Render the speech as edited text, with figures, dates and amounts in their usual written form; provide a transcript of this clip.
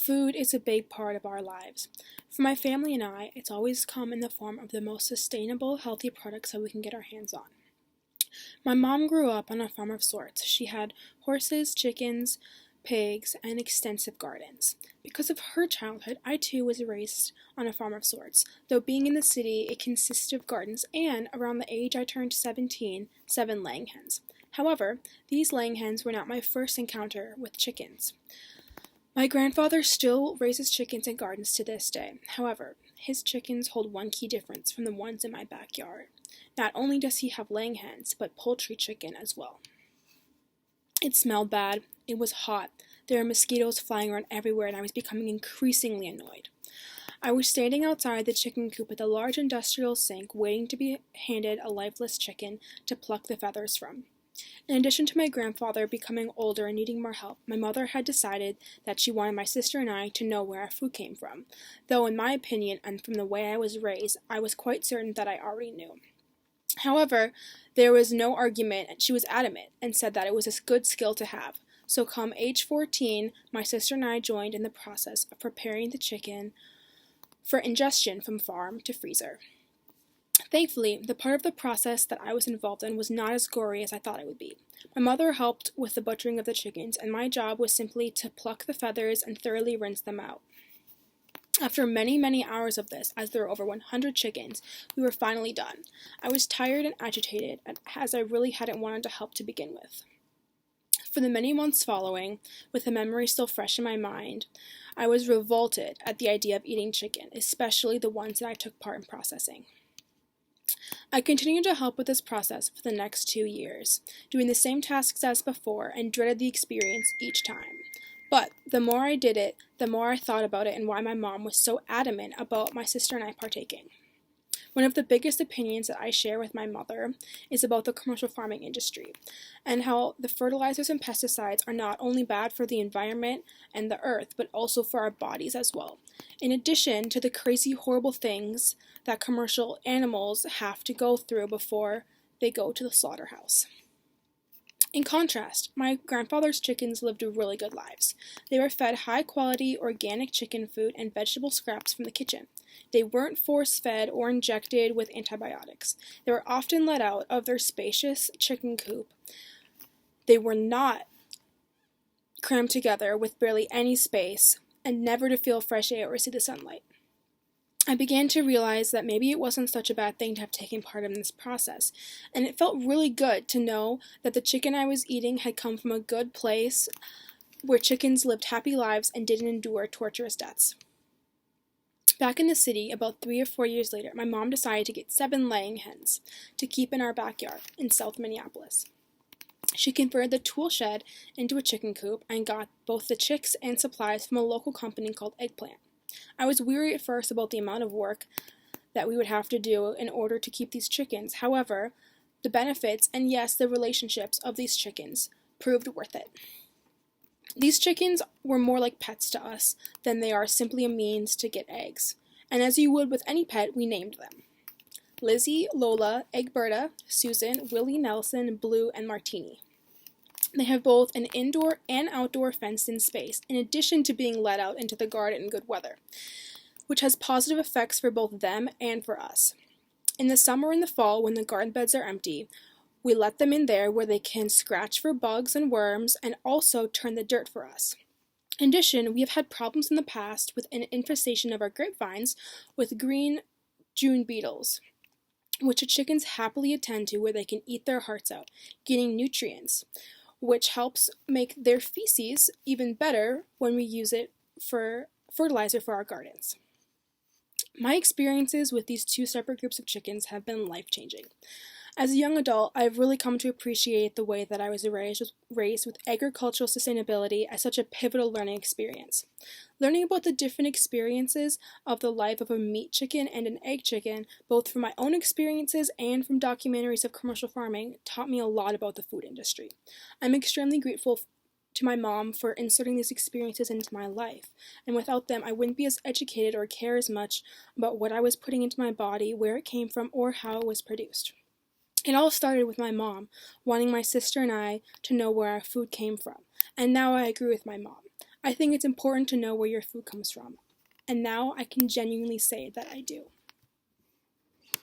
Food is a big part of our lives. For my family and I, it's always come in the form of the most sustainable, healthy products that we can get our hands on. My mom grew up on a farm of sorts. She had horses, chickens, pigs, and extensive gardens. Because of her childhood, I too was raised on a farm of sorts, though being in the city, it consisted of gardens and, around the age I turned 17, 7 laying hens. However, these laying hens were not my first encounter with chickens. My grandfather still raises chickens in gardens to this day. However, his chickens hold one key difference from the ones in my backyard. Not only does he have laying hens, but poultry chicken as well. It smelled bad, it was hot, there were mosquitoes flying around everywhere, and I was becoming increasingly annoyed. I was standing outside the chicken coop with a large industrial sink, waiting to be handed a lifeless chicken to pluck the feathers from. In addition to my grandfather becoming older and needing more help, my mother had decided that she wanted my sister and I to know where our food came from, though in my opinion and from the way I was raised, I was quite certain that I already knew. However, there was no argument, and she was adamant and said that it was a good skill to have. So come age 14, my sister and I joined in the process of preparing the chicken for ingestion from farm to freezer. Thankfully, the part of the process that I was involved in was not as gory as I thought it would be. My mother helped with the butchering of the chickens, and my job was simply to pluck the feathers and thoroughly rinse them out. After many, many hours of this, as there were over 100 chickens, we were finally done. I was tired and agitated, as I really hadn't wanted to help to begin with. For the many months following, with the memory still fresh in my mind, I was revolted at the idea of eating chicken, especially the ones that I took part in processing. I continued to help with this process for the next 2 years, doing the same tasks as before, and dreaded the experience each time. But the more I did it, the more I thought about it and why my mom was so adamant about my sister and I partaking. One of the biggest opinions that I share with my mother is about the commercial farming industry, and how the fertilizers and pesticides are not only bad for the environment and the earth, but also for our bodies as well. In addition to the crazy, horrible things that commercial animals have to go through before they go to the slaughterhouse. In contrast, my grandfather's chickens lived really good lives. They were fed high-quality organic chicken food and vegetable scraps from the kitchen. They weren't force-fed or injected with antibiotics. They were often let out of their spacious chicken coop. They were not crammed together with barely any space and never to feel fresh air or see the sunlight. I began to realize that maybe it wasn't such a bad thing to have taken part in this process, and it felt really good to know that the chicken I was eating had come from a good place where chickens lived happy lives and didn't endure torturous deaths. Back in the city, about 3 or 4 years later, my mom decided to get 7 laying hens to keep in our backyard in South Minneapolis. She converted the tool shed into a chicken coop and got both the chicks and supplies from a local company called Eggplant. I was weary at first about the amount of work that we would have to do in order to keep these chickens. However, the benefits and yes, the relationships of these chickens proved worth it. These chickens were more like pets to us than they are simply a means to get eggs. And as you would with any pet, we named them. Lizzie, Lola, Egberta, Susan, Willie, Nelson, Blue, and Martini. They have both an indoor and outdoor fenced-in space, in addition to being let out into the garden in good weather, which has positive effects for both them and for us. In the summer and the fall, when the garden beds are empty, we let them in there where they can scratch for bugs and worms and also turn the dirt for us. In addition, we have had problems in the past with an infestation of our grapevines with green June beetles, which the chickens happily attend to where they can eat their hearts out, gaining nutrients, which helps make their feces even better when we use it for fertilizer for our gardens. My experiences with these 2 separate groups of chickens have been life-changing. As a young adult, I've really come to appreciate the way that I was raised with agricultural sustainability as such a pivotal learning experience. Learning about the different experiences of the life of a meat chicken and an egg chicken, both from my own experiences and from documentaries of commercial farming, taught me a lot about the food industry. I'm extremely grateful to my mom for inserting these experiences into my life, and without them, I wouldn't be as educated or care as much about what I was putting into my body, where it came from, or how it was produced. It all started with my mom wanting my sister and I to know where our food came from, and now I agree with my mom. I think it's important to know where your food comes from, and now I can genuinely say that I do.